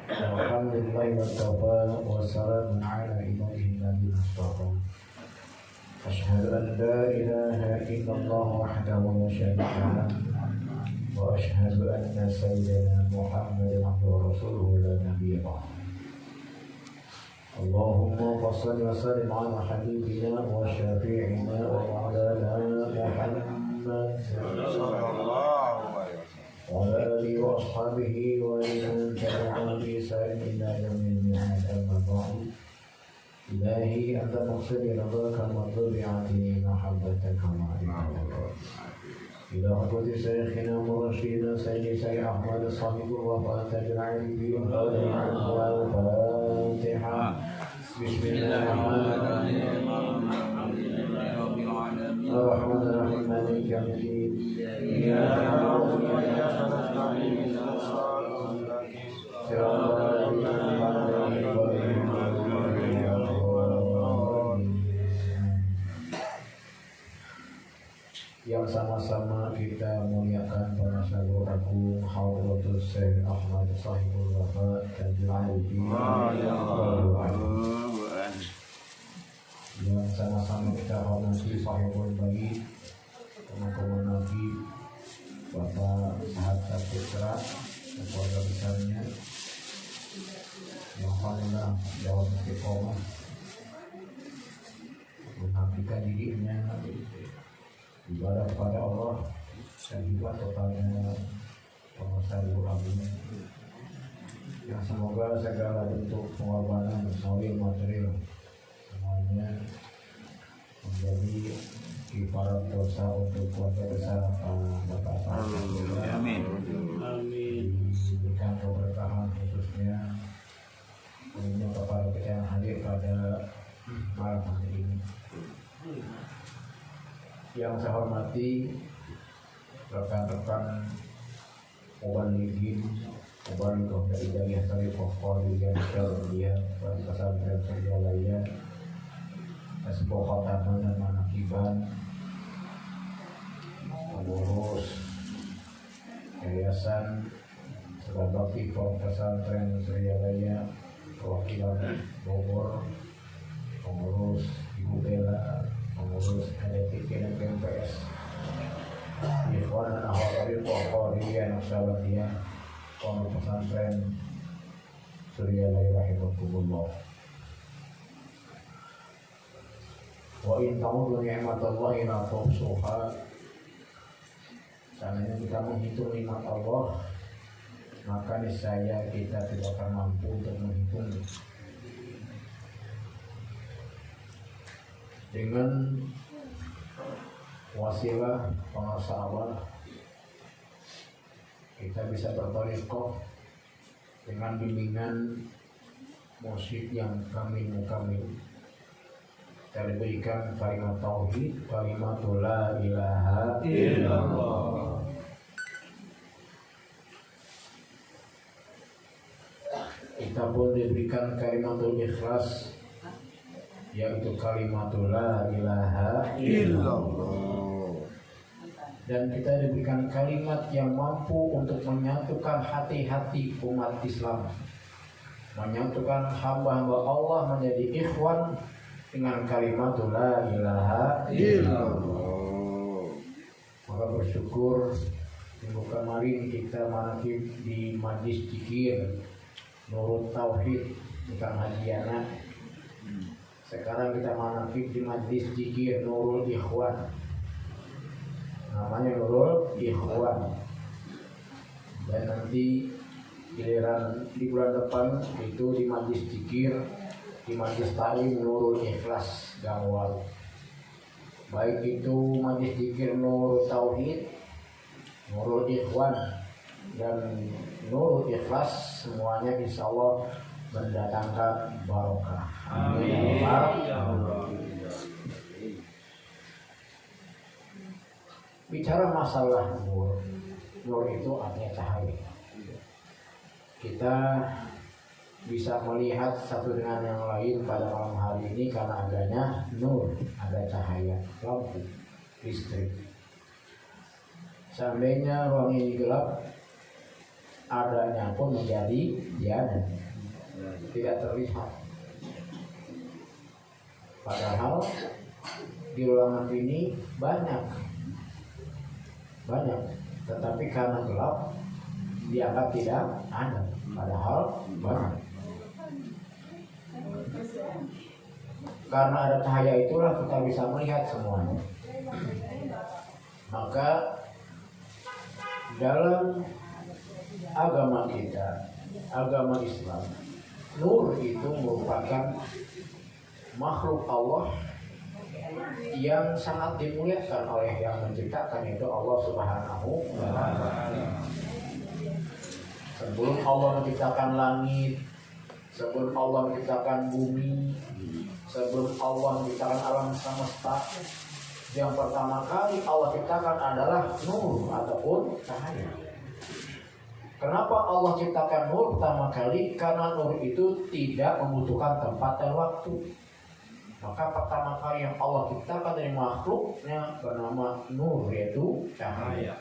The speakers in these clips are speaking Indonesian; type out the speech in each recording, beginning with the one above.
Alhamdulillah wa tawba wa salamun ala ibadihi alladhina istafa. Ashhadu an la ilaha illallah wahdahu la syarika lah wa ashhadu anna sayyidina Muhammadan abduhu wa rasuluhu la nabiyya ba'dahu. Allahumma shalli wa sallim ala habibina wa syafi'ina wa maulana Muhammad wa ala alihi wa ashabihi wa liman tabi'ahum bi ihsan ila yaumil mi'ad. Amma ba'du. Ilahi anta maqsudi ridhaka wa tabi'ati mahabbataka wa ibadataka. Ila hadrati syekhina mursyidina sayyidi Syekh Ahmad sahibul wafa tajil arifin wal Fatihah. Bismillahirrahmanirrahim. Ar-Rahmanir-Rahim. Maliki yaumiddin. Iyyaka na'budu wa iyyaka nasta'in. Ihdinas siratal mustaqim. Siratal ladzina an'amta 'alaihim. Yang sama-sama kita muliakan para sahabat agung Hadratus Syekh Ahmad Sahibul Wafa Tajil Arifin. Yang sama-sama kita hormati Sahibul Bait, teman-teman Nabi, Bapak Sahabat Putra, dan keluarga besarnya yang alhamdulillah jawab istiqomah mengabdikan dirinya ibadah kepada Allah dan juga totalnya pengusaha ulama, yang semoga segala bentuk pengorbanan mawi material semuanya menjadi kifarat dosa untuk keluarga besar Bapak. Amin. Diberikan keberkahan khususnya umumnya kepada kita yang hadir pada malam hari ini. Yang saya hormati rekan-rekan muballighin, muballighah dari Hidayah Thariqah Qadiriyah Syar'iyah dan pesantren Syariah sebuah khataman dan manakiban, pengurus yayasan Bakti pesantren Syariah, perwakilan Bogor, pengurus Ibu Bella, pengurus HDTK dan BMPS, Ikhwan dan Ahwal Thariqah Qadiriyah Naqsyabandiyah, pondok pesantren Syariah rahimahumullah. Wa in ta'udu ni'matallahi la tuhsuha. Seandainya kita menghitung nikmat Allah, maka niscaya kita tidak akan mampu untuk menghitung. Dengan wasilah pengusaha Allah, kita bisa berthariqah dengan bimbingan mursyid yang kamil. Kita diberikan kalimat tauhid, kalimat la ilaha illallah. Kita pun diberikan kalimatul ikhlas, yaitu kalimatul la ilaha illallah. Dan kita diberikan kalimat yang mampu untuk menyatukan hati-hati umat Islam, menyatukan hamba-hamba Allah menjadi ikhwan dengan kalimatul la ilaha illallah. Maka bersyukur minggu kemarin kita manakib di Majlis Zikir Nurut Tauhid bukan Hajiana. Sekarang kita manakib di Majlis Zikir Nurul Ikhwan, namanya Nurul Ikhwan. Dan nanti giliran di bulan depan itu di Majlis Zikir, di Majlis Ta'lim Nurul Ikhlas Gangwal. Baik itu Majlis Zikir Nurul Tauhid, Nurul Ikhwan, dan Nurul Ikhlas, semuanya insya Allah mendatangkan barokah. Amin. Bicara masalah nur, nur itu artinya cahaya. Kita bisa melihat satu dengan yang lain pada malam hari ini karena adanya nur, ada cahaya, lampu, listrik. Seandainya ruang ini gelap, adanya pun menjadi tiada, tidak terlihat. Padahal di ruangan ini banyak, tetapi karena gelap dianggap tidak ada, padahal banyak. Karena ada cahaya itulah kita bisa melihat semuanya. Maka dalam agama kita, agama Islam, nur itu merupakan makhluk Allah yang sangat dimuliakan oleh yang menciptakan, yaitu Allah Subhanahu wa Ta'ala. Sebelum Allah menciptakan langit, sebelum Allah menciptakan bumi, sebelum Allah menciptakan alam semesta, yang pertama kali Allah ciptakan adalah nur ataupun cahaya. Kenapa Allah ciptakan nur pertama kali? Karena nur itu tidak membutuhkan tempat dan waktu. Maka pertama kali yang Allah ciptakan dari makhluknya bernama nur, yaitu cahaya.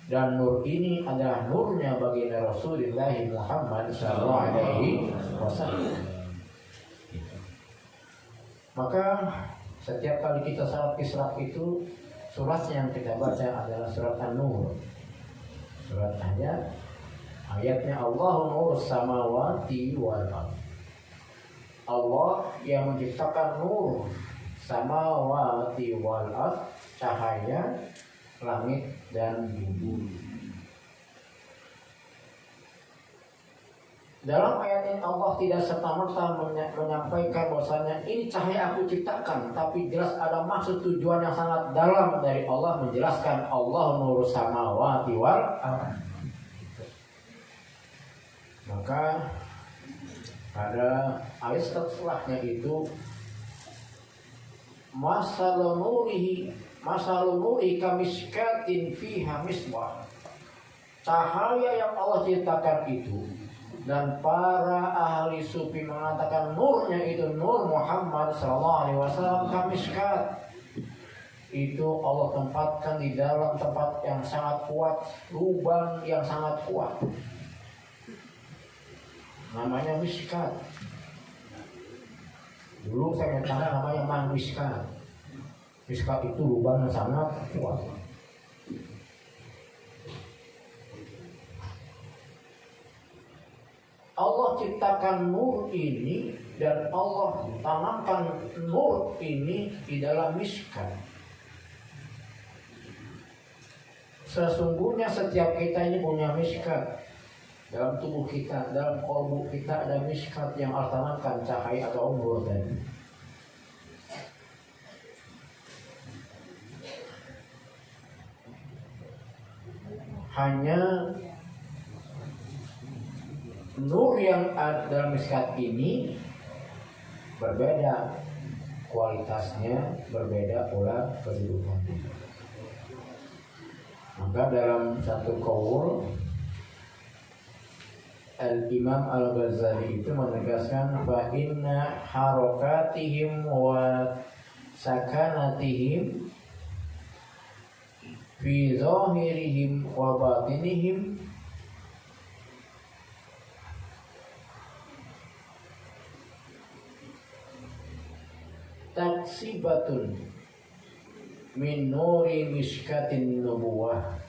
Dan nur ini adalah nurnya baginda Rasulullah Muhammad SAW. Maka setiap kali kita salat isyraq itu, suratnya yang kita baca adalah surat An-Nur. Surat ayatnya Allahu nur samawati wal ardh. Allah yang menciptakan nur samawati wal ardh, cahaya langit dan bumi. Dalam ayat ini Allah tidak serta-merta menyampaikan bahwasanya ini cahaya aku ciptakan, tapi jelas ada maksud tujuan yang sangat dalam dari Allah menjelaskan Allah nur samawati wal ardh. Maka pada ayat setelahnya itu masalun nuri kamiskatin fiha misbah. Cahaya yang Allah ciptakan itu, dan para ahli sufi mengatakan nurnya itu nur Muhammad SAW kamiskat. Itu Allah tempatkan di dalam tempat yang sangat kuat, lubang yang sangat kuat, namanya miskat. Dulu saya tahu namanya mangmiskat. Miskat itu lubang yang sangat kuat. Allah ciptakan nur ini dan Allah tanamkan nur ini di dalam miskat. Sesungguhnya setiap kita ini punya miskat. Dalam tubuh kita, dalam kalbu kita ada miskat yang Allah tanamkan cahaya atau nur tadi. Hanya nur yang ada dalam miskat ini berbeda kualitasnya, berbeda pula kedudukannya. Maka dalam satu qaul Al-Imam Al-Ghazali itu menegaskan fa inna harakatihim wa sakanatihim fi zahirihim wa batinihim taksibatun min nuri miskatin nubuwah.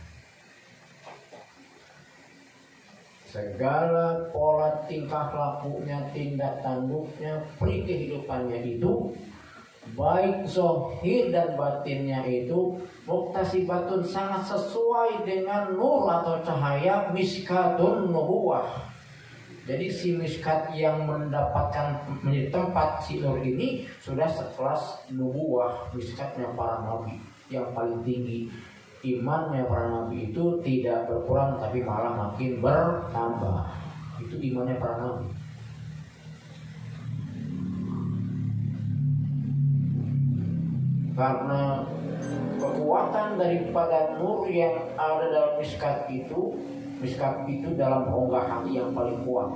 Segala pola tingkah lakunya, tindak tanduknya, peri kehidupannya itu, baik zahir dan batinnya itu muktasibatun, sangat sesuai dengan nur atau cahaya miskatun nubuwah. Jadi si miskat yang mendapatkan menjadi tempat si nur ini sudah sekelas nubuwah, miskatnya para nabi yang paling tinggi. Imannya para nabi itu tidak berkurang tapi malah makin bertambah. Itu imannya para nabi. Karena kekuatan daripada nur yang ada dalam miskat itu dalam rongga hati yang paling kuat.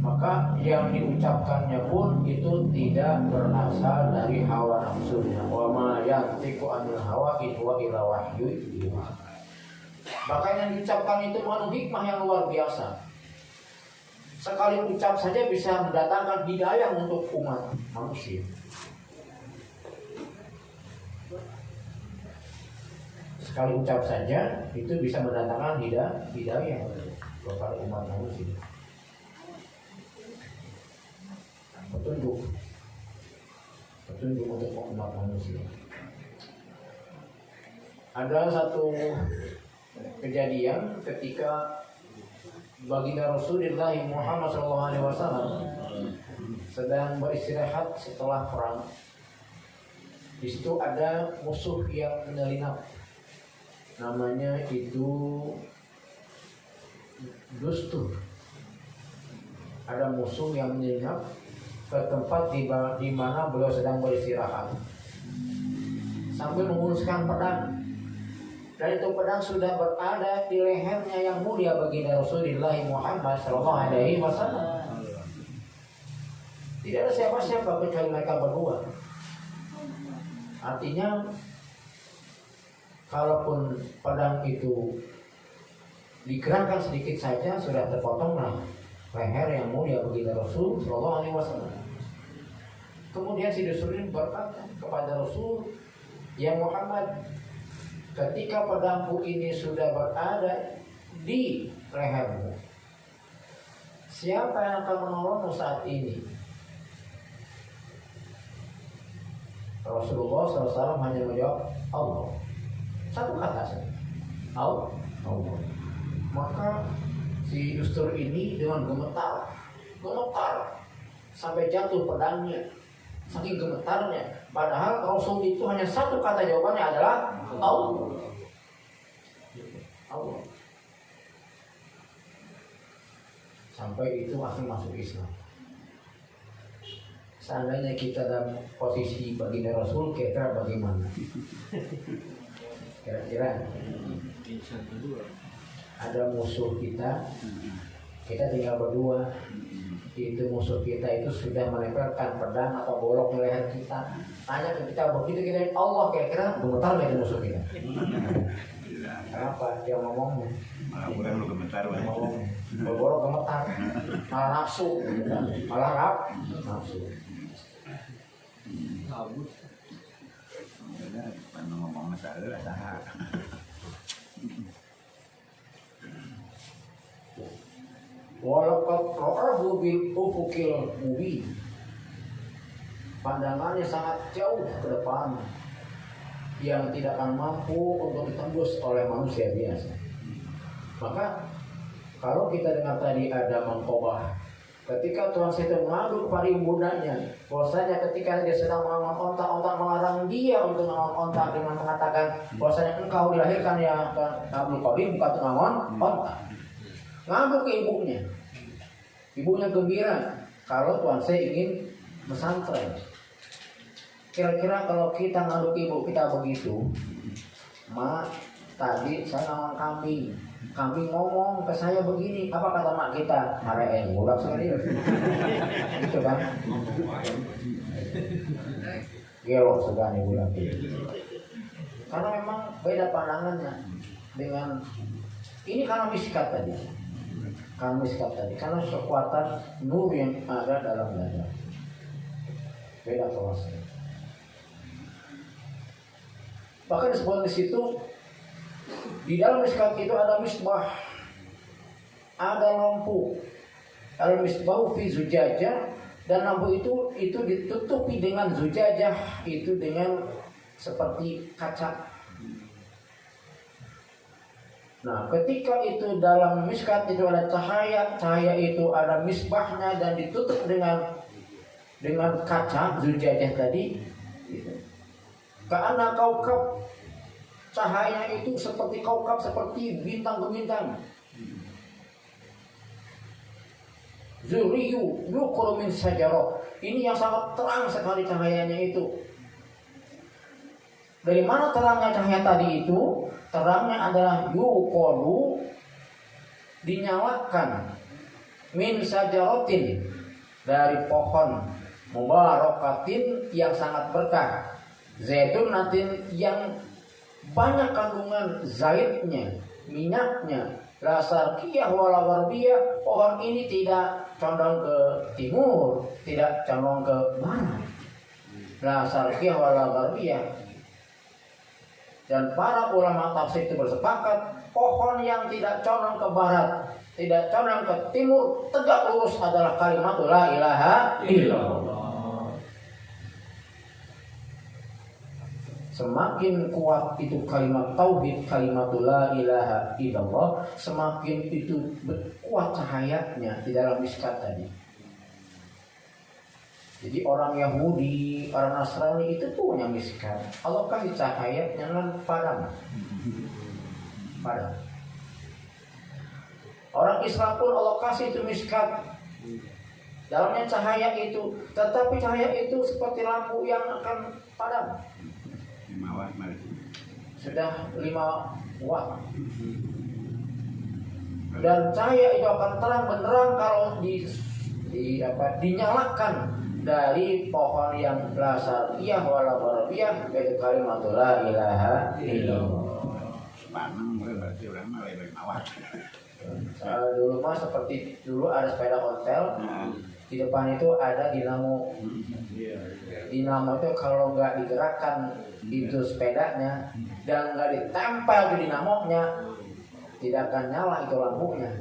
maka yang diucapkannya pun itu tidak berasal dari hawa nafsunya. Wa ma yantiqu anil hawa in huwa illa wahyu yuha. Bahkan yang diucapkan itu mengandung hikmah yang luar biasa. Sekali ucap saja bisa mendatangkan hidayah untuk umat manusia. Sekali ucap saja itu bisa mendatangkan hidayah kepada umat manusia. Petunjuk untuk umat manusia. Ada satu kejadian ketika baginda Rasulullah Muhammad SAW sedang beristirahat setelah perang. Di situ ada musuh yang menyelinap, namanya itu Dustur. Ada musuh yang menyelinap ke tempat di mana beliau sedang beristirahat sambil menguruskan pedang. Dan itu pedang sudah berada di lehernya yang mulia baginda Rasulullah Muhammad SAW. Tidak ada siapa-siapa kecuali mereka berdua. Artinya, kalaupun pedang itu digerakkan sedikit saja sudah terpotonglah leher yang mulia baginda Rasul SAW. Kemudian si Dustur ini berkata kepada Rasul, "Ya Muhammad, ketika pedangku ini sudah berada di lehermu, siapa yang akan menolongmu saat ini?" Rasulullah SAW hanya menjawab, "Allah." Satu kata saja, Allah. Maka si Dustur ini dengan gemetar sampai jatuh pedangnya, saking gemetarnya. Padahal Rasul itu hanya satu kata jawabannya adalah Allah. Sampai itu akhirnya masuk Islam. Seandainya kita dalam posisi baginda Rasul, kira-kira bagaimana? Kira-kira ada musuh kita tinggal berdua. Itu musuh kita itu sudah menempelkan pedang atau golok di leher kita. Tanya ke kita, begitu kita Allah, kira-kira gemetar nggak itu musuh kita? Kenapa dia ngomongnya? Malah lu gemetar, ngomongnya berborok gemetar, malah nafsu, malah nafsu. Ngomong masalah sah. Walaqad ra'ahu bil ufuqil mubin. Pandangannya sangat jauh ke depan yang tidak akan mampu untuk ditembus oleh manusia biasa. Maka kalau kita dengar tadi ada mangkobah, ketika Tuhan itu mengadu kepada ibundanya, bahwasanya ketika dia sedang mengawan onta melarang dia untuk mengawan onta dengan mengatakan bahwasanya engkau dilahirkan ya Abdul Qadim bukan untuk mengawan onta. Ngadu ke ibunya. Ibunya gembira kalau Tuhan saya ingin pesantren. Kira-kira kalau kita ngadu ke ibu kita begitu, "Mak, tadi saya ngawang kambing. Kambing ngomong ke saya begini." Apa kata mak kita? "Mareen, budak sekali." Gitu kan? Gelo segani budak itu. Karena memang beda pandangannya dengan ini karena miskat tadi. Karena kekuatan nur yang ada dalam dada. Beda kelasnya. Bahkan disebut di situ, di dalam miskat itu ada misbah, ada lampu. Al-misbahu fi zujajah, dan lampu itu ditutupi dengan zujajah, itu dengan seperti kaca. Nah, ketika itu dalam miskat itu ada cahaya itu ada misbahnya dan ditutup dengan kaca zujajah tadi. Karena kaukab, cahayanya itu seperti kaukab, seperti bintang-bintang. Zuriyu yuqru min sajarah. Ini yang sangat terang sekali cahayanya itu. Dari mana terangnya cahaya tadi itu? Terangnya adalah yuqru, dinyalakan min sajaratin, dari pohon mubarakatin yang sangat berkah, zaitunatin yang banyak kandungan zaitnya, minyaknya, la syarqiyah wala gharbiyah. Pohon ini tidak condong ke timur, tidak condong ke barat, la syarqiyah wala gharbiyah. Dan para ulama tafsir itu bersepakat, pohon yang tidak condong ke barat, tidak condong ke timur, tegak lurus adalah kalimat la ilaha illallah. Semakin kuat itu kalimat tauhid, kalimat la ilaha illallah, semakin itu kuat cahayanya di dalam miskat tadi. Jadi orang Yahudi, orang Nasrani itu punya miskat. Allah kasih cahaya jangan padam. Padam. Orang Islam pun Allah kasih itu miskat. Dalamnya cahaya itu, tetapi cahaya itu seperti lampu yang akan padam. 5 watt Sudah 5 watt. Dan cahaya itu akan terang benderang kalau dinyalakan dari pohon yang la syarqiyah wala gharbiyah, yaitu kalimat la ilaha illallah. Sepaneng berarti orang mah 5 watt. Dulu mah seperti dulu ada sepeda ontel, di depan itu ada dinamo. Dinamo itu kalau nggak digerakkan itu sepedanya dan nggak ditempel di dinamonya, tidak akan nyala itu lampunya.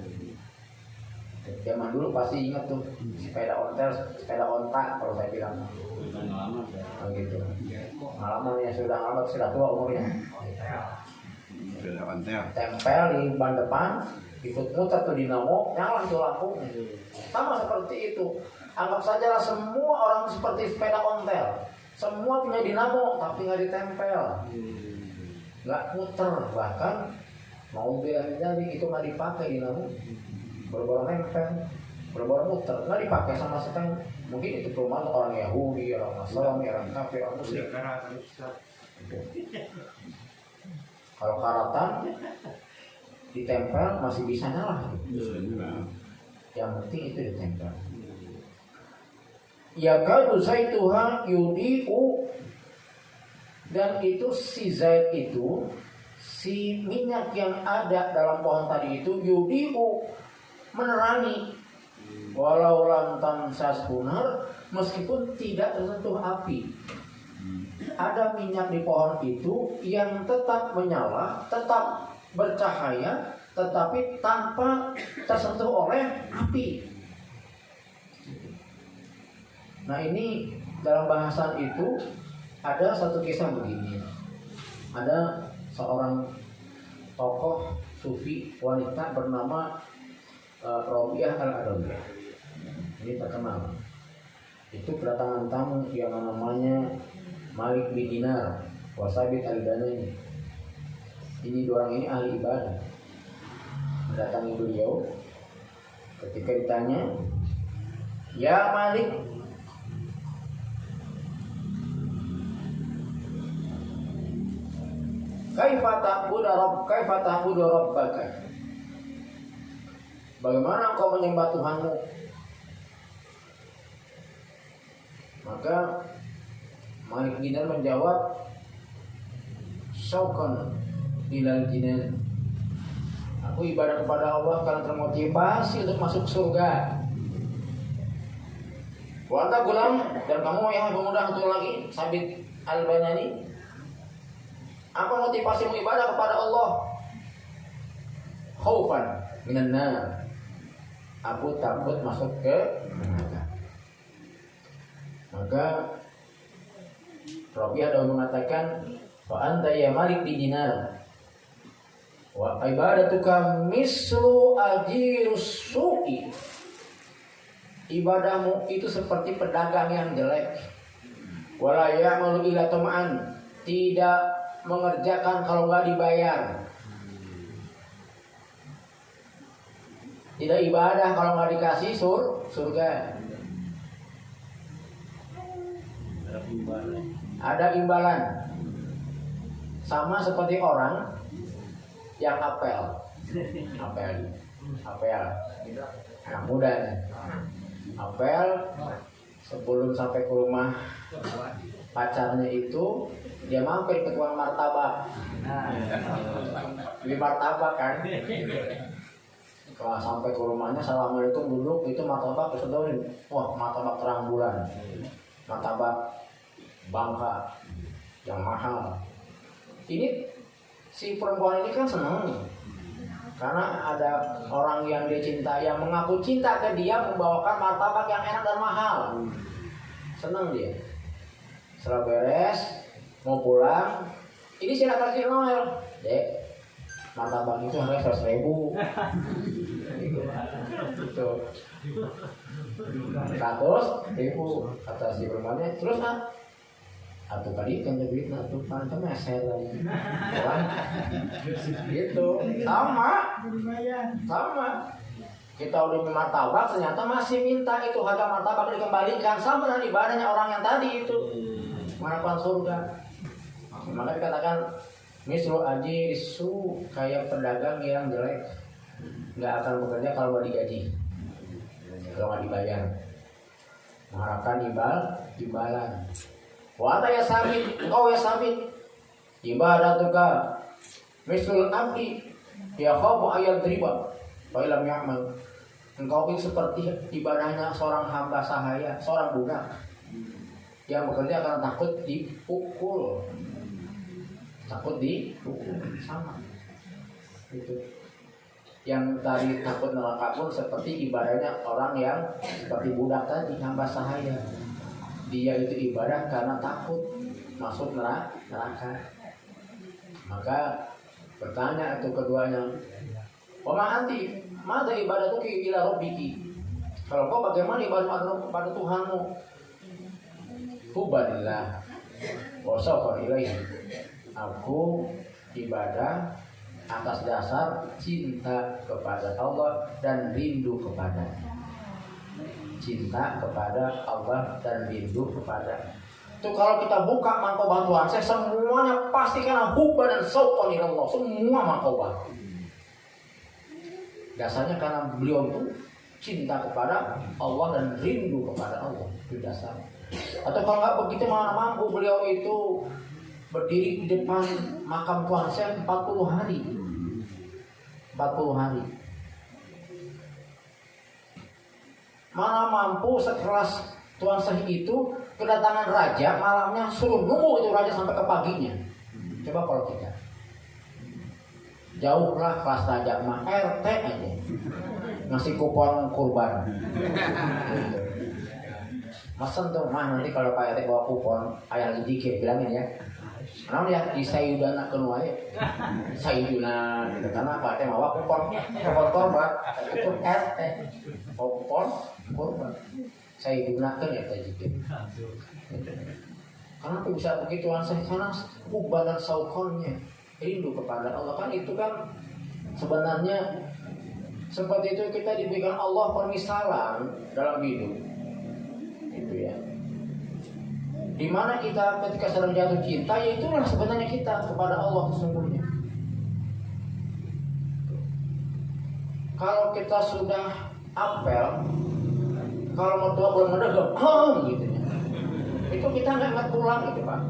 Zaman dulu pasti ingat tuh sepeda ontel, sepeda ontak kalau saya bilang. Oh gitu. Malaman yang sudah lama, sudah tua umurnya. Sudah ontel. Tempel di ban depan, ikut muter tuh dinamo, nyala tuh lampunya. Sama seperti itu. Anggap saja semua orang seperti sepeda ontel. Semua punya dinamo tapi nggak ditempel, nggak muter, bahkan mobil jadi itu nggak dipakai dinamo, boro-boro nempel, boro-boro muter, nggak dipakai sama sekali. Mungkin itu perumahan orang Yahudi, orang Nasrani, orang kafir, orang Muslim. Kalau karatan ditempel masih bisa nyala. Yang penting itu ditempel. Ya kadu zaituha yudi'u, dan itu si zait itu, si minyak yang ada dalam pohon tadi itu yudi'u, menerangi, walau lam tamsas hunar, meskipun tidak tersentuh api. Ada minyak di pohon itu yang tetap menyala, tetap bercahaya, tetapi tanpa tersentuh oleh api. Nah ini dalam bahasan itu ada satu kisah begini. Ada seorang tokoh sufi wanita bernama Rabi'ah al-Adawiyah. Ini terkenal. Itu kedatangan tamu yang namanya Malik bin Dinar wa Sabit al-Banani. Ini dua orang ini ahli ibadah. Mendatangi beliau. Ketika ditanya, "Ya Malik, kaifa ta'budu rabbaka?" Bagaimana engkau menyembah Tuhanmu? Maka Malik bin Dinar menjawab, "Syauqan ilal jinan." Aku ibadah kepada Allah karena termotivasi untuk masuk surga. Wa anta gulam, dan kamu yang pemuda satu lagi, Sabit al-Banani, apa motivasimu ibadah kepada Allah? Khaufan minan nar. Aku takut masuk ke neraka. Maka Rabi'ah dah mengatakan, wa anta ya Malik bin Dinar, wa ibadatuka mislu ajirus su'i. Ibadahmu itu seperti pedagang yang jelek. Wala ya'malu illa tama'an, tidak mengerjakan kalau nggak dibayar. Tidak ibadah kalau nggak dikasih surga. Ada imbalan. Sama seperti orang yang apel. apel anak muda nih. Apel sebelum sampai ke rumah pacarnya itu dia mampir ke tukang martabak. Beli martabak kan. Kalau sampai ke rumahnya assalamualaikum duduk itu martabak kesedorin. Wah, martabak terang bulan. Martabak Bangka yang mahal. Ini si perempuan ini kan senang karena ada orang yang dia cinta, yang mengaku cinta ke dia, membawakan martabak yang enak dan mahal. Senang dia. Setelah beres mau pulang, ini silakan kasih Noel, dek. Martabak itu harganya 100.000. Gitu. 100.000 kata si perempuannya. Terus atau tadi kan duit tuh kan meser lagi. Gitu. Sama. Kita udah beli martabak ternyata masih minta itu harga martabak dikembalikan sama dengan ibadahnya orang yang tadi itu. Mengharapkan surga. Maka dikatakan misru ajirisu, kayak pedagang yang jelek, nggak akan bekerja kalau nggak digaji, kalau nggak dibayar, mengharapkan imbalan. Wata ya sabit, engkau ya sabit, ibadatuka mislul abdi ya khafu ayat riba fa'ilam ya'mal. Engkau itu seperti ibadahnya seorang hamba sahaya, seorang budak yang bekerja karena takut dipukul. Sama itu. Yang tadi takut neraka pun seperti ibadahnya orang yang seperti budak tadi, hamba sahaya. Dia itu ibadah karena takut masuk neraka. Maka bertanya itu keduanya, wa ma anti, mada ibadatuki ila rabbiki. Kalau kau bagaimana ibadah pada Tuhanmu? Hubadillah wa sawfa ilaihi. Aku ibadah atas dasar cinta kepada Allah dan rindu kepada. Cinta kepada Allah dan rindu kepada. Itu kalau kita buka mangkobah Tuhan, saya semuanya pasti karena hubba dan sauqan ilallah, semua mangkobah. Dasarnya karena beliau itu cinta kepada Allah dan rindu kepada Allah, itu dasar. Atau kalau nggak begitu mana mampu beliau itu berdiri di depan makam Tuhan saya 40 hari. 40 hari. Mana mampu sekelas Tuhan Syekh itu kedatangan raja malamnya suruh nunggu itu raja sampai ke paginya. Coba kalau kita jauhlah kelas raja mah RT aja ngasih kupon kurban. Mesen tuh mah nanti kalau Pak RT bawa kupon ayah lagi dikit bilangin ya. Namun ya di sayudana kenuai sayudana gitu. Karena Pak RT bawa kupon kurban itu RT kupon kurban sayudana kan ya tajik. Kenapa bisa begitu ansih? Karena hubban dan saukonnya rindu kepada Allah. Kan itu kan sebenarnya seperti itu kita diberikan Allah permisalan dalam hidup itu ya. Dimana kita ketika sedang jatuh cinta, ya itulah sebenarnya kita kepada Allah sesungguhnya. Kalau kita sudah apel, kalau mertua belum mendegam, gitu ya, itu kita nggak ingat pulang gitu Pak.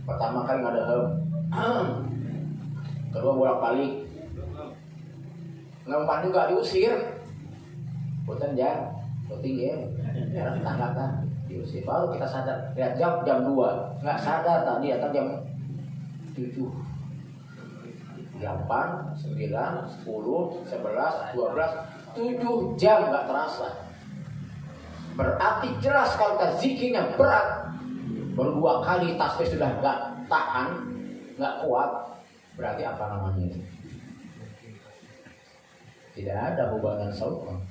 Pertama kali nggak ada kedua bolak balik, ngempan juga diusir, bukan ya, tinggi ya, tetangga diusir. Baru kita sadar, lihat jam 2, nggak sadar tadi datang jam 7, 8, 9, 10, 11, 12, 7 jam nggak terasa. Berarti jelas kalau kita zikirnya berat, baru 2 kali tasbih sudah nggak tahan, nggak kuat, berarti apa namanya itu? Tidak ada hubungan sauqan.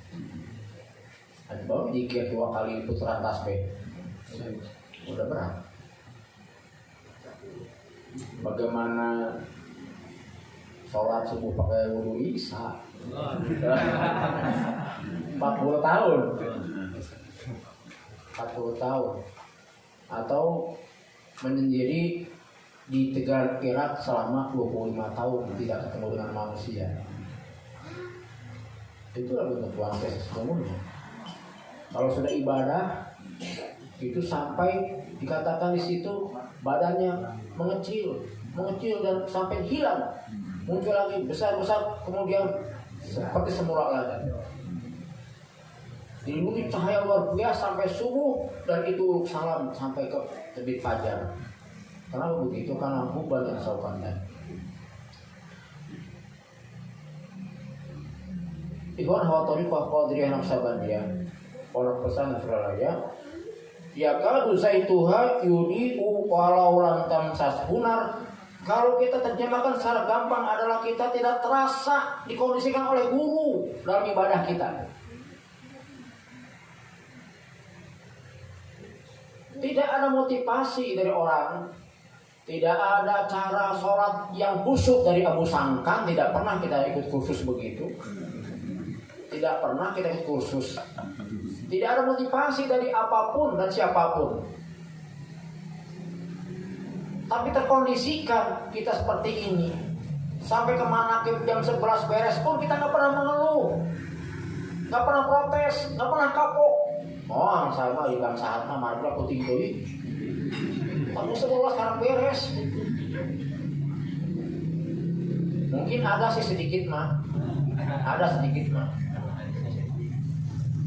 Ada baru zikir 2 kali putaran tasbih, udah berat. Bagaimana sholat subuh pakai wudu isya? 40 tahun. 40 tahun. Atau menyendiri di Tegal Irak selama 25 tahun tidak ketemu dengan manusia. Itulah bentuk bangsa sesungguhnya. Kalau sudah ibadah itu sampai dikatakan di situ badannya mengecil dan sampai hilang, muncul lagi besar kemudian seperti semula lagi. Dilindungi cahaya luar biasa sampai subuh dan itu salam sampai ke terbit fajar. Kenapa begitu? Karena hubal dan saukannya. Ikhwan hawatari qadiriyah naqsabandiyah. Orang pesan Suralaya, ya kadu zaituha yudiu walau lam tamsas hunar. Kalau kita terjemahkan secara gampang adalah kita tidak terasa dikondisikan oleh guru dalam ibadah kita. Tidak ada motivasi dari orang, tidak ada cara sholat yang khusyuk dari Abu Sangkan. Tidak pernah kita ikut kursus begitu. Tidak pernah kita ikut kursus. Tidak ada motivasi dari apapun dan siapapun. Tapi terkondisikan kita seperti ini. Sampai kemana jam 11 beres pun kita nggak pernah mengeluh, nggak pernah protes, nggak pernah kapok. Oh, saya mah di bangsa saat mah malah aku tinggal. Kamu 11 sekarang beres. Mungkin ada sih sedikit mah,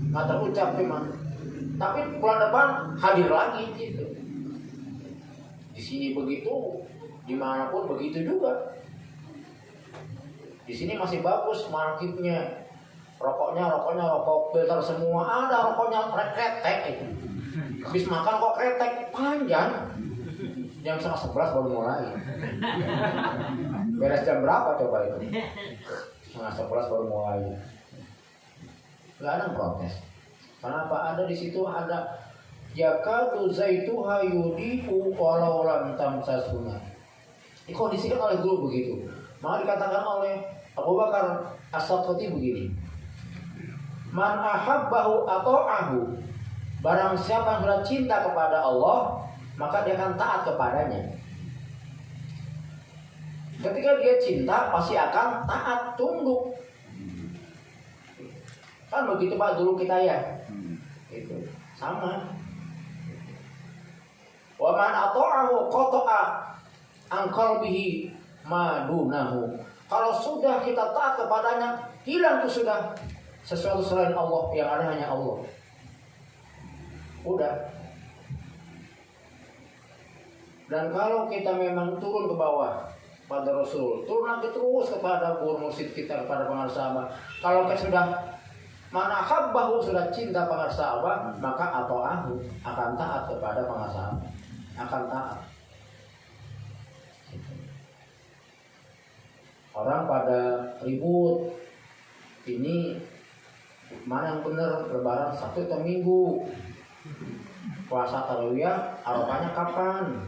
nggak terucap memang. Tapi bulan depan hadir lagi gitu. Di sini begitu, dimanapun begitu juga. Di sini masih bagus marketnya, rokok filter semua ada, rokoknya kretek itu. Habis makan kok kretek panjang. Jam 11 baru mulai. Beres jam berapa coba itu? 11 baru mulai. Gak ada protes. Kenapa ada di situ ada yakadu zaituha yudiu walau lam tamsasuna. Dikondisikan oleh guru begitu. Maka dikatakan oleh Abu Bakar As-Saqqati begini. Man ahabbahu ata'ahu. Barang siapa yang sudah cinta kepada Allah, maka dia akan taat kepadanya. Ketika dia cinta pasti akan taat, tunduk. Kan begitu Pak dulu kita ya. Itu sama. Wa man ata'ahu qata'a an qalbihi ma dunahu. Kalau sudah kita taat kepadanya, hilang itu sudah sesuatu selain Allah, yang ada hanya Allah. Udah. Dan kalau kita memang turun ke bawah pada Rasul, turun lagi terus kepada guru mursyid kita, kepada pengaruh sahabat. Kalau kita sudah manakabbahu, sudah cinta pengaruh sahabat, maka ata'ahu akan taat kepada pengaruh sahabat, akan taat. Orang pada ribut, ini mana yang benar, lebaran Sabtu atau Minggu, puasa tarawih Arafahnya kapan,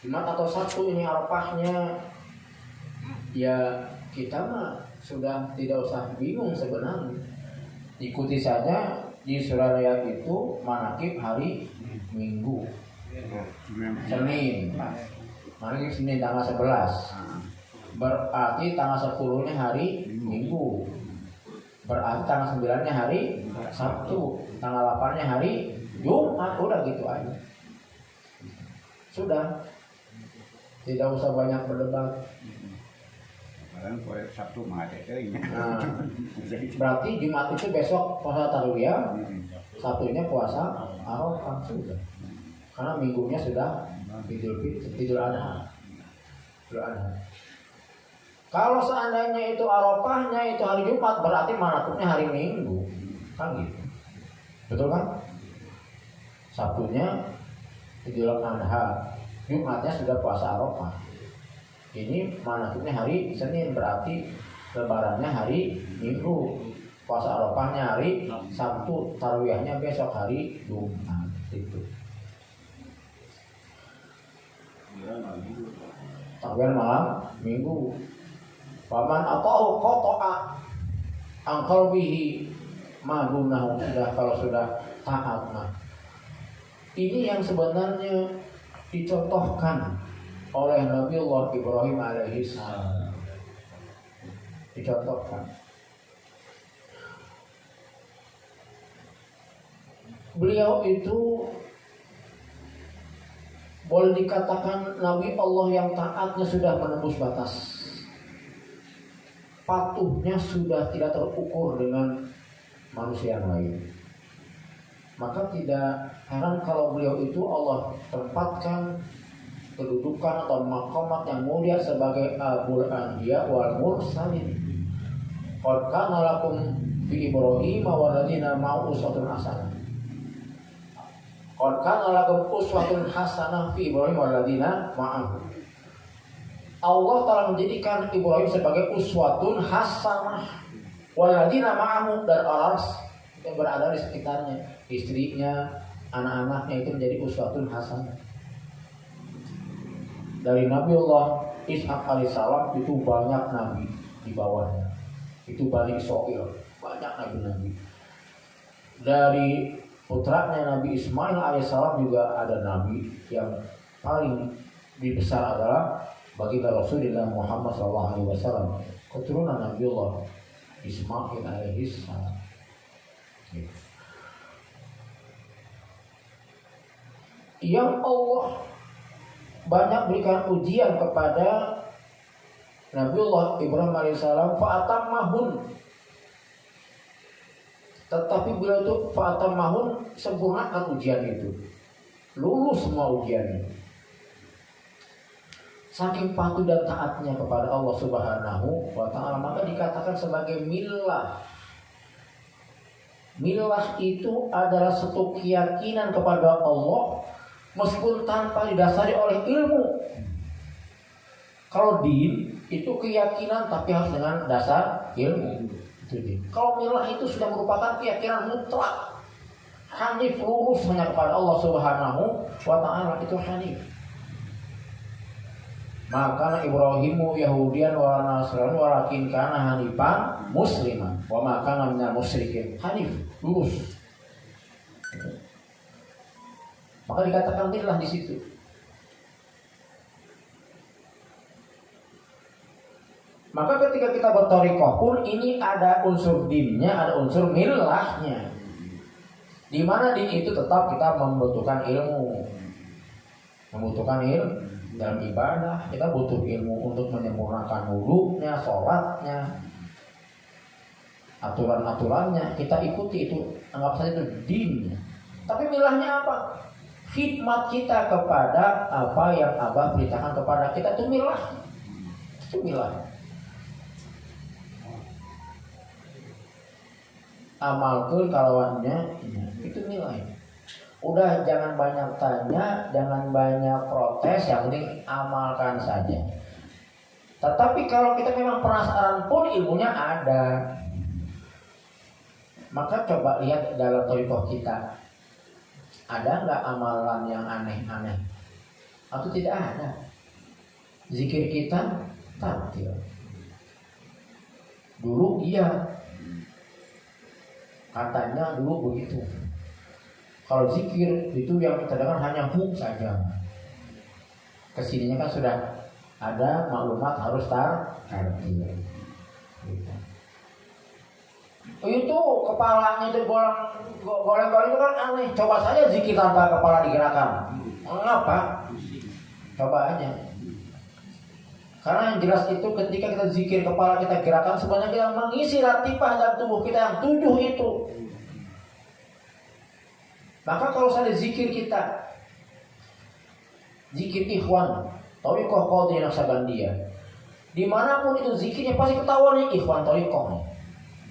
Jumat atau Sabtu ini Arafahnya. Ya kita mah sudah tidak usah bingung sebenarnya, ikuti saja di Suralaya itu manakib hari Minggu, Senin, manakib Senin tanggal 11. Berarti tanggal 10-nya hari Minggu. Berarti tanggal 9-nya hari Sabtu. Tanggal 8-nya hari Jumat. Udah gitu aja. Sudah. Tidak usah banyak berdebat. Sabtu mengajarkan. Nah, berarti Jumat itu besok puasa tarawih, Sabtunya puasa Arafah sudah. Karena minggunya sudah Idul Adha. Kalau seandainya itu Arafahnya itu hari Jumat, berarti manakibnya hari Minggu, kan gitu, betul kan? Sabtunya Idul Adha, Jumatnya sudah puasa Arafah. Ini manakibnya hari Senin, berarti lebarannya hari Minggu, puasa Arafahnya hari Sabtu, tarawihnya besok hari Jumat. Itu. Tarawih malam Minggu. Paman atau qata'a an qalbihi ma dunahu, sudah kalau sudah taat. Nah, ini yang sebenarnya dicontohkan oleh Nabiullah Ibrahim alaihi salam. Dicontohkan. Beliau itu boleh dikatakan Nabi Allah yang taatnya sudah menembus batas. Patuhnya sudah tidak terukur dengan manusia yang lain. Maka tidak heran kalau beliau itu Allah tempatkan kedudukan atau maqamat yang mulia sebagai Abul Anbiya wal Mursalin. Qad kana lakum fi Ibrahim walladzina ma'ahu uswatun hasanah. Qad kana lakum uswatun hasanah fi Ibrahim walladzina ma'ahu. Allah telah menjadikan Ibrahim sebagai uswatun hasanah walladzina ma'ahu, dan orang yang berada di sekitarnya, istrinya, anak-anaknya itu menjadi uswatun hasanah. Dari Nabiullah Ishak alaihissalam itu banyak nabi di bawahnya. Itu Bani Israil, banyak nabi-nabi. Dari putranya Nabi Ismail alaihissalam juga ada nabi yang paling besar adalah baginda Rasulullah Muhammad SAW, keturunan Nabiullah Ismail alaihissalam. Yang Allah banyak berikan ujian kepada Nabiullah Ibrahim alaihissalam, fa'atammahun. Tetapi beliau itu fa'atammahun, sempurnakan ujian itu, lulus semua ujiannya. Saking patuh dan taatnya kepada Allah Subhanahu wa ta'ala, maka dikatakan sebagai millah. Millah itu adalah satu keyakinan kepada Allah meskipun tanpa didasari oleh ilmu. Kalau din itu keyakinan tapi harus dengan dasar ilmu. Itu din. Kalau millah itu sudah merupakan keyakinan mutlak, hanif, lurus hanya kepada Allah Subhanahu wa ta'ala, itu hanif. Maka Ibrahimu Yahudian wa Nasrani walakin kana hanifan musliman wa ma kana minal musyrikin. Hanif, lurus. Maka dikatakan millah di situ. Maka ketika kita berthariqah pun ini ada unsur dinnya, ada unsur millahnya. Di mana din itu tetap kita membutuhkan ilmu. Membutuhkan ilmu dalam ibadah, kita butuh ilmu untuk menyempurnakan wudunya, sholatnya, aturan-aturannya kita ikuti, itu anggap saja itu dinnya. Tapi milahnya apa? Khidmat kita kepada apa yang Abah beritakan kepada kita, itu milah. Itu milah. Amalkan kalawannya, itu milah. Udah jangan banyak tanya, jangan banyak protes, yang penting amalkan saja. Tetapi kalau kita memang penasaran pun ilmunya ada, maka coba lihat dalam thariqah kita. Ada nggak amalan yang aneh-aneh? Atau tidak ada? Zikir kita tartil. Dulu iya, katanya dulu begitu. Kalau zikir itu yang terdengar hanya hu saja. Kesininya kan sudah ada maklumat harus tartil. Itu kepalanya itu goleng-goleng itu kan aneh. Coba saja zikir tanpa kepala digerakkan. Mengapa? Coba aja. Karena yang jelas itu ketika kita zikir kepala kita gerakan, sebenarnya kita mengisi latifah dalam tubuh kita yang 7 itu. Maka kalau saya zikir kita, zikir ikhwan, thariqah Qadiriyah Naqsabandiyah, dimanapun itu zikirnya pasti ketahuan nih ikhwan thariqah nih.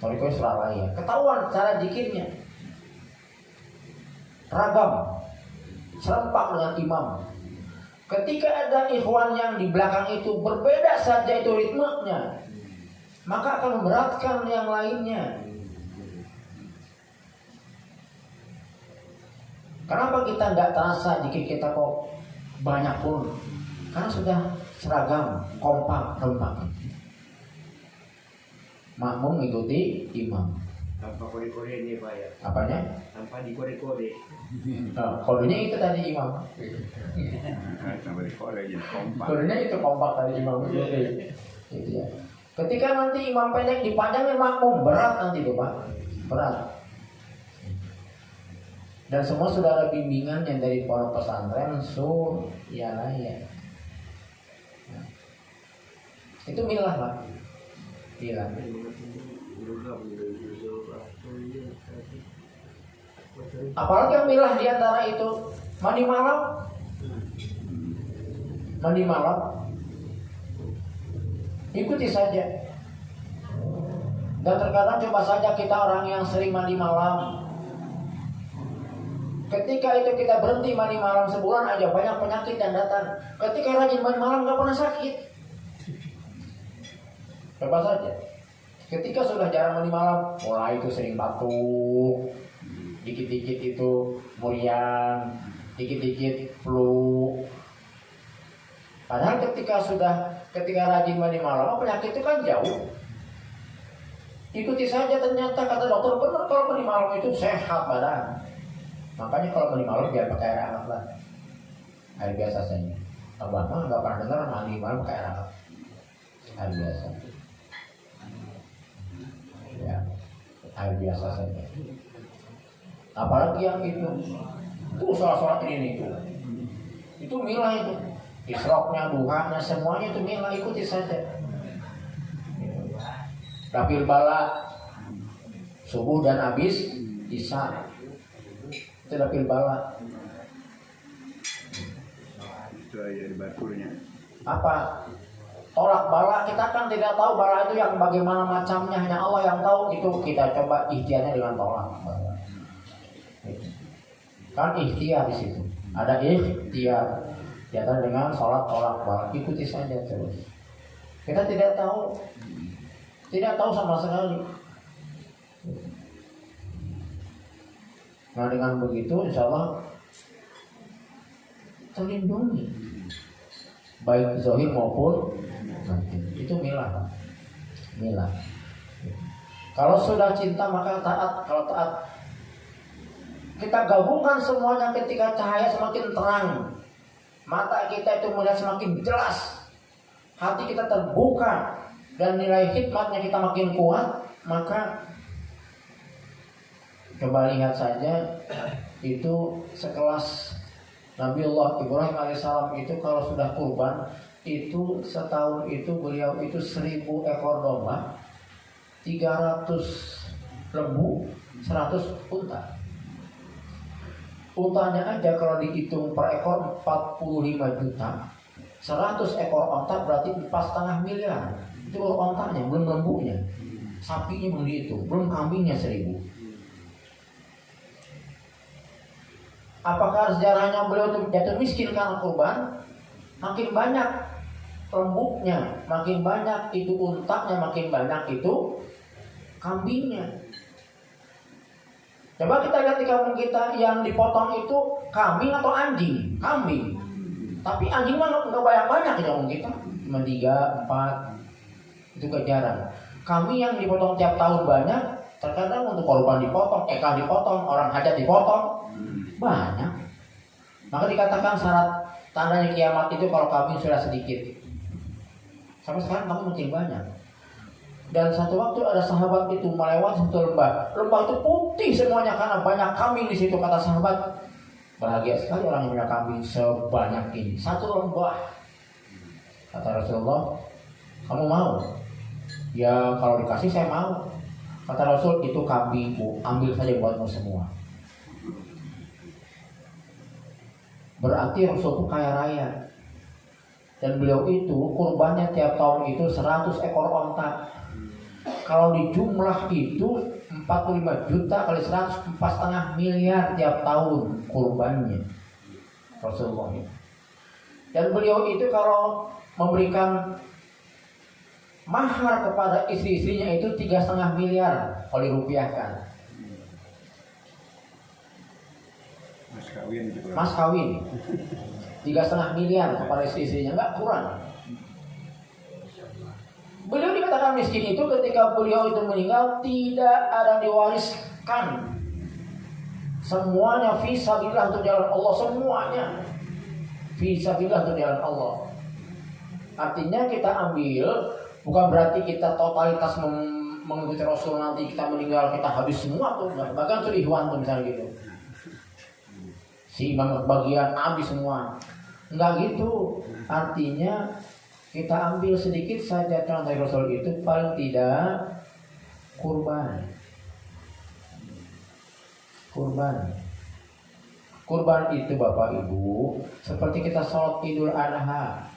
Thariqah Suralaya, ketahuan cara zikirnya. Ragam, serempak dengan imam. Ketika ada ikhwan yang di belakang itu berbeda saja itu ritmenya, maka akan memberatkan yang lainnya. Kenapa kita nggak terasa jika kita kok banyak pun? Karena sudah seragam, kompak, rempak. Makmum mengikuti imam. Tanpa kode-kode ini Pak ya. Apanya? Tanpa dikode-kode. Kodenya itu tadi imam. Sampai di kode jadi kompak. Kodenya itu kompak tadi imam. Gitu ya. Ketika nanti imam pendek dipanjangin makmum, berat nanti tuh Pak. Berat. Dan semua sudah ada bimbingan yang dari pondok pesantren, ya. Nah, itu milah Pak. Milah. Apalagi yang milah di antara itu mandi malam. Mandi malam. Ikuti saja. Dan terkadang coba saja kita orang yang sering mandi malam. Ketika itu kita berhenti mandi malam sebulan aja banyak penyakit yang datang. Ketika rajin mandi malam gak pernah sakit. Coba saja. Ketika sudah jarang mandi malam, mulai itu sering batuk, dikit-dikit itu muriang, dikit-dikit flu. Padahal ketika rajin mandi malam, penyakit itu kan jauh. Ikuti saja, ternyata kata dokter benar kalau mandi malam itu sehat badan. Makanya kalau mandi malam biar pakai air hangat lah, air biasa saja. Abang mah nggak pernah dengar mandi malam pakai air hangat, air biasa. Ya, air biasa saja. Apalagi yang itu sholat ini itu milah itu, isroknya, duhanya, semuanya itu milah, ikuti saja. Dapil bala subuh dan habis isya itu dapil bala. Itu aja di baturnya. Apa? Tolak bala, kita kan tidak tahu bala itu yang bagaimana macamnya, hanya Allah yang tahu. Itu kita coba ikhtiarnya dengan tolak bala. Kan ikhtiar di situ. Ada ikhtiar. Yaitu dengan sholat tolak bala. Ikuti saja terus. Kita tidak tahu sama sekali. Nah dengan begitu insya Allah terlindungi, baik zahir maupun batin. Itu milah. Kalau sudah cinta maka taat. Kalau taat kita gabungkan semuanya, ketika cahaya semakin terang, mata kita itu melihat semakin jelas, hati kita terbuka, dan nilai hikmatnya kita makin kuat, maka coba lihat saja itu sekelas Nabiullah Ibrahim alaihissalam itu kalau sudah kurban itu setahun itu beliau itu 1000 ekor domba, 300 lembu, 100 unta. Untanya aja kalau dihitung per ekor 45 juta. 100 ekor onta berarti 4,5 miliar. Itu baru ontanya, belum lembunya. Sapinya belum dihitung, belum kambingnya 1000. Apakah sejarahnya beliau itu jatuh miskin karena kurban? Makin banyak lembuknya, makin banyak itu untanya, makin banyak itu kambingnya. Coba kita lihat di kampung kita yang dipotong itu kambing atau anjing? Kambing. Tapi anjing mah nggak banyak-banyak di kampung kita, cuma 3, 4. Itu jarang. Kami yang dipotong tiap tahun banyak, terkadang untuk korban dipotong, ekor dipotong, orang hajat dipotong, banyak. Maka dikatakan syarat tandanya kiamat itu kalau kambing sudah sedikit. Sampai sekarang kambing makin banyak. Dan satu waktu ada sahabat itu melewati satu lembah. Lembah itu putih semuanya karena banyak kambing di situ. Kata sahabat, bahagia sekali orang yang punya kambing sebanyak ini. Satu lembah. Kata Rasulullah, kamu mau? Ya kalau dikasih saya mau. Kata Rasul, itu kambingku, ambil saja buatmu semua. Berarti Rasul itu kaya raya. Dan beliau itu kurbannya tiap tahun itu 100 ekor onta. Kalau di jumlah itu 45 juta kali 100, 4,5 miliar tiap tahun kurbannya Rasulullah. Dan beliau itu kalau memberikan mahar kepada istri-istrinya itu 3,5 miliar kalau dirupiahkan. Mas kawin 3,5 miliar kepada istri-istrinya, nggak kurang. Beliau dikatakan fakta miskin itu ketika beliau itu meninggal tidak ada yang diwariskan. Semuanya fisabilillah untuk jalan Allah, semuanya fisabilillah untuk jalan Allah. Artinya kita ambil bukan berarti kita totalitas mengikuti Rasul, nanti kita meninggal kita habis semua tuh. Bahkan tuh Ikhwan tuh misalnya gitu. Si imam bagian habis semua. Enggak gitu. Artinya kita ambil sedikit saja contoh Rasul itu, paling tidak kurban. Kurban itu Bapak Ibu seperti kita sholat Idul Adha.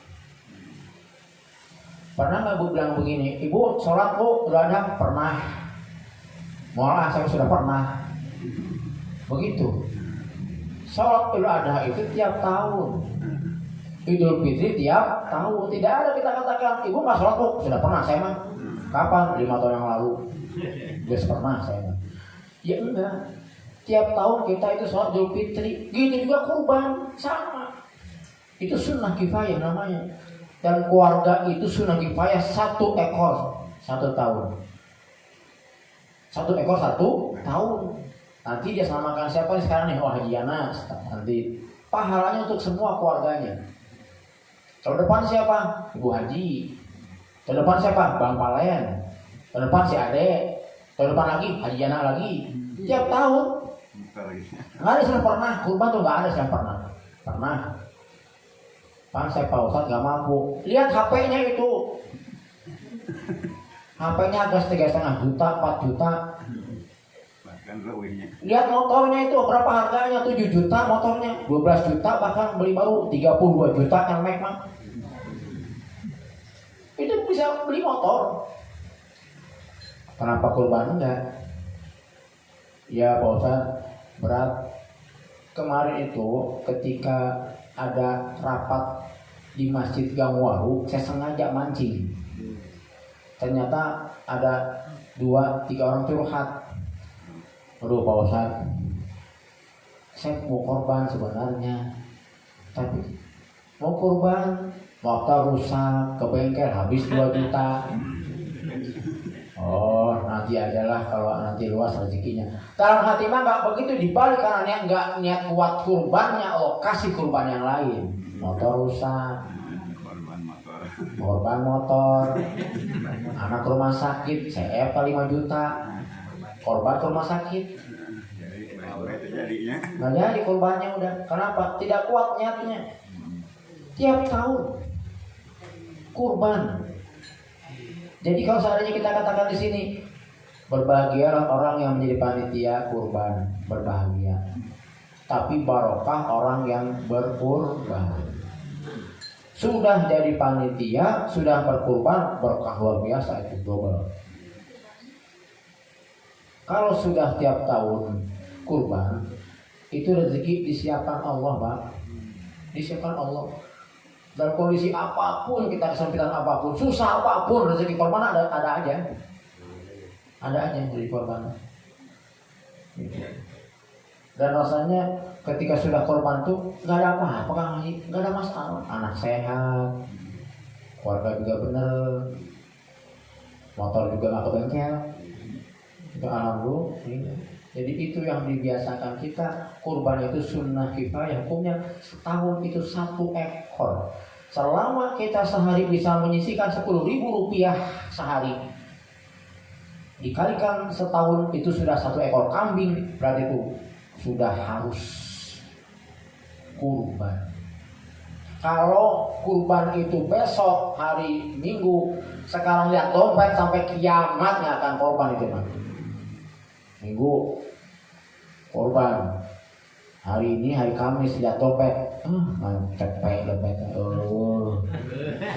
Pernah nggak Bu bilang begini, Ibu sholat Bu Idul Adha? Pernah. Malah saya sudah pernah. Begitu. Sholat Idul Adha itu tiap tahun. Idul Fitri tiap tahun. Tidak ada kita katakan, Ibu nggak sholat Bu? Sudah pernah saya mah. Kapan? 5 tahun yang lalu. Sudah pernah saya mah. Ya enggak. Tiap tahun kita itu sholat Idul Fitri, gitu juga kurban, sama. Itu sunnah kifayah namanya. Dan keluarga itu sunnah kifayah 1 ekor 1 tahun. 1 ekor 1 tahun. Nanti dia samakan siapa sekarang nih? Oh Haji Yana. Nanti pahalanya untuk semua keluarganya. Tahun depan siapa? Ibu Haji. Tahun depan siapa? Bang Palayan. Tahun depan si Ade. Tahun depan lagi Haji Yana lagi. Tiap tahun. Nggak ada yang pernah kurban tuh, nggak ada yang pernah. Pak saya Pak Ustadz nggak mampu. Lihat HP-nya itu, HP-nya harga 3,5 juta, 4 juta. Lihat motornya itu berapa harganya, 7 juta motornya, 12 juta bahkan beli baru 32 juta yang Mac mah. Itu bisa beli motor. Kenapa kurban enggak? Ya Pak Ustadz berat. Kemarin itu ketika ada rapat di Masjid Gangwaru, saya sengaja mancing. Ternyata ada 2-3 orang curhat. Aduh Pak Ustadz, saya mau korban sebenarnya, tapi mau kurban motor rusak, ke bengkel habis 2 juta. Oh nanti ajalah kalau nanti luas rezekinya. Dalam hati mah nggak begitu, dibalik karena nggak niat kuat kurbannya, oh kasih kurban yang lain. Motor rusak, korban motor, anak rumah sakit, CF 5 juta, korban ke rumah sakit. Nggak jadi korbannya udah. Kenapa? Tidak kuat niatnya. Tiap tahun kurban. Jadi kalau seandainya kita katakan di sini, berbahagialah orang yang menjadi panitia kurban, berbahagia. Tapi barokah orang yang berkurban. Sudah jadi panitia, sudah berkurban, berkah luar biasa itu double. Kalau sudah tiap tahun kurban, itu rezeki disiapkan Allah, Pak. Disiapkan Allah. Dalam kondisi apapun, kita kesempitan apapun, susah apapun, rezeki korban ada aja. Ada aja yang jadi korban. Dan rasanya ketika sudah korban tuh nggak ada apa-apa Kang Haji, nggak ada masalah. Anak sehat, keluarga juga bener, motor juga nggak ke bengkel. Itu alhamdulillah. Jadi itu yang dibiasakan kita. Kurban itu sunnah kifayah, hukumnya setahun itu 1 ekor. Selama kita sehari bisa menyisihkan 10.000 rupiah sehari, dikalikan setahun itu sudah 1 ekor kambing, berarti itu sudah harus kurban. Kalau kurban itu besok hari Minggu, sekarang lihat dompet sampai kiamat nggak akan korban itu Pak. Minggu korban, hari ini hari Kamis lihat dompet, cepet dompet,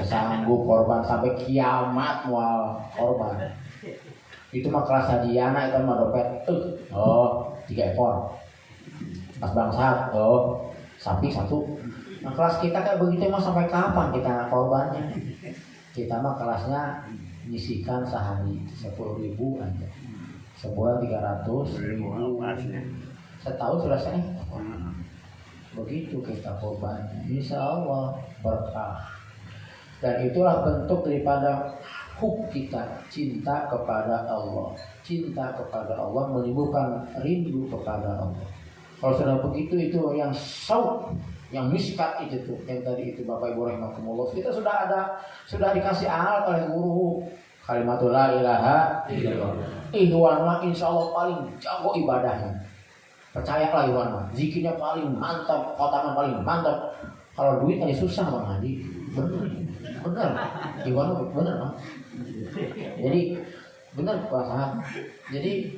sanggup korban sampai kiamat mau korban. Itu mah kelas hadiana itu mah dompet, 3 ekor, pas bangsat, sapi 1. Nah kelas kita kayak begitu mah sampai kapan kita korbannya? Kita mah kelasnya nyisikan sehari 10.000 aja. Sebulan 300.000, setahun selesai. Begitu kita korbannya, insya Allah berkah. Dan itulah bentuk daripada hub kita, cinta kepada Allah. Cinta kepada Allah menimbulkan rindu kepada Allah. Kalau sudah begitu itu yang saut, yang miskat itu tuh, yang tadi itu Bapak Ibu rahimakumullah. Kita sudah dikasih alat oleh guru. Kalimatul la ilaha illallah. Ikhwan mah insyaallah paling jago ibadahnya. Percayalah Ikhwan mah, zikirnya paling mantap, khotaman paling mantap. Kalau duit aja susah Bang Haji. Bener. Ikhwan mah bener Bang. Jadi bener Pak Sahab. Jadi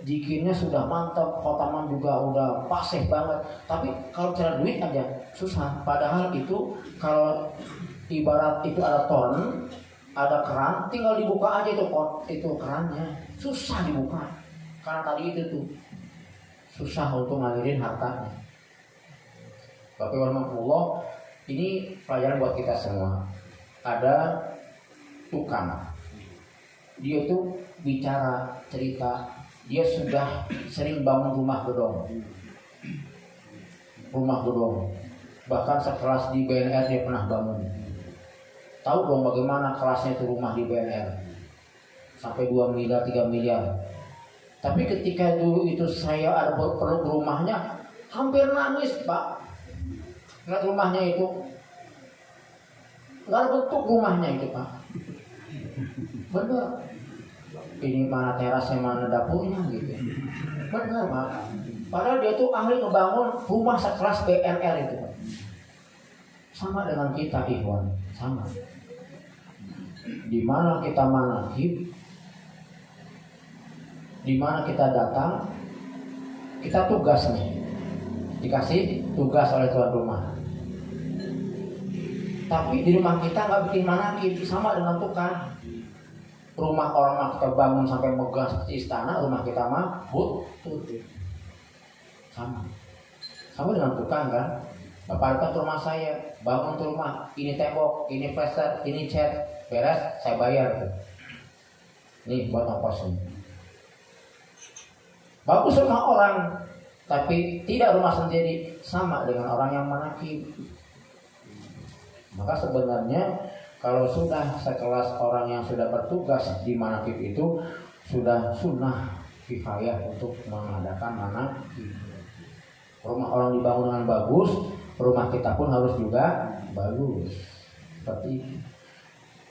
zikirnya sudah mantap, khotaman juga udah fasih banget. Tapi kalau cara duit aja susah. Padahal itu kalau ibarat itu ada ton, ada keran, tinggal dibuka aja itu kerannya. Susah dibuka. Karena tadi itu tuh susah untuk ngalirin hartanya. Bapak warahmatullah, ini pelajaran buat kita semua. Ada tukang, dia tuh bicara cerita, dia sudah sering bangun rumah gedong, bahkan sekelas di BNR dia pernah bangun. Tahu dong bagaimana kelasnya itu rumah di BNR, sampai 2 miliar, 3 miliar. Tapi ketika dulu itu saya ada perlu rumahnya, hampir nangis Pak. Lihat rumahnya itu, nggak ada bentuk rumahnya itu Pak. Bener. Ini mana terasnya, mana dapurnya gitu. Bener Pak. Padahal dia tuh ahli ngebangun rumah sekelas BNR itu Pak. Sama dengan kita Ikhwan, sama. Di mana kita manakib, di mana kita datang, kita tugas nih, dikasih tugas oleh tuan rumah. Tapi di rumah kita nggak bikin manakib, sama dengan tukang. Rumah orang mah kita bangun sampai megah seperti istana, rumah kita mah tutup. Sama dengan tukang kan. Bapak datang ke rumah saya, bangun tuh rumah, ini tembok, ini plaster, ini cat, beres, saya bayar tuh. Nih buat ongkos ini. Bagus rumah orang, tapi tidak rumah sendiri, sama dengan orang yang manakib. Maka sebenarnya kalau sudah sekelas orang yang sudah bertugas di manakib itu sudah sunnah kifayah untuk mengadakan manakib. Rumah orang dibangun dengan bagus, rumah kita pun harus juga bagus. Seperti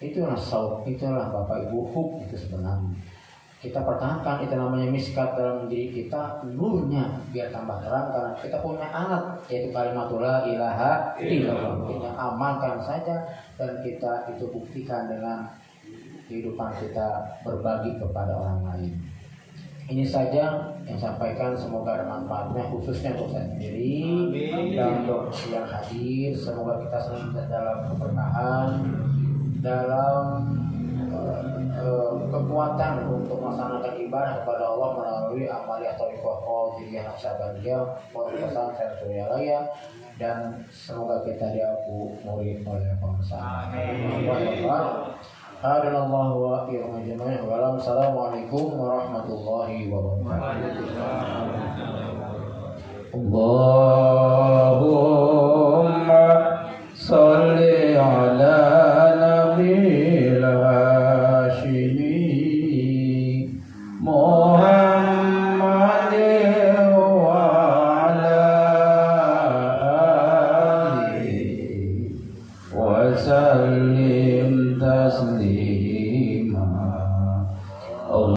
itulah saut, itulah Bapak Ibu hub itu sebenarnya. Kita pertahankan itu namanya miskat dalam diri kita, nurnya biar tambah terang karena kita punya alat yaitu kalimatul la ilaha illallah. Kita amalkan saja dan kita itu buktikan dengan kehidupan kita berbagi kepada orang lain. Ini saja yang sampaikan, semoga ada manfaatnya khususnya untuk saya sendiri dan untuk yang hadir. Semoga kita senantiasa dalam keberkahan, dalam kekuatan untuk melaksanakan ibadah kepada Allah melalui amaliyah thariqah qadiriyah naqsyabandiyah Muhammadiyah Syariah, dan semoga kita diampuni oleh pengusaha. Hadanallahu wa iyyakum jami'an. Wassalamualaikum warahmatullahi wabarakatuh. Allah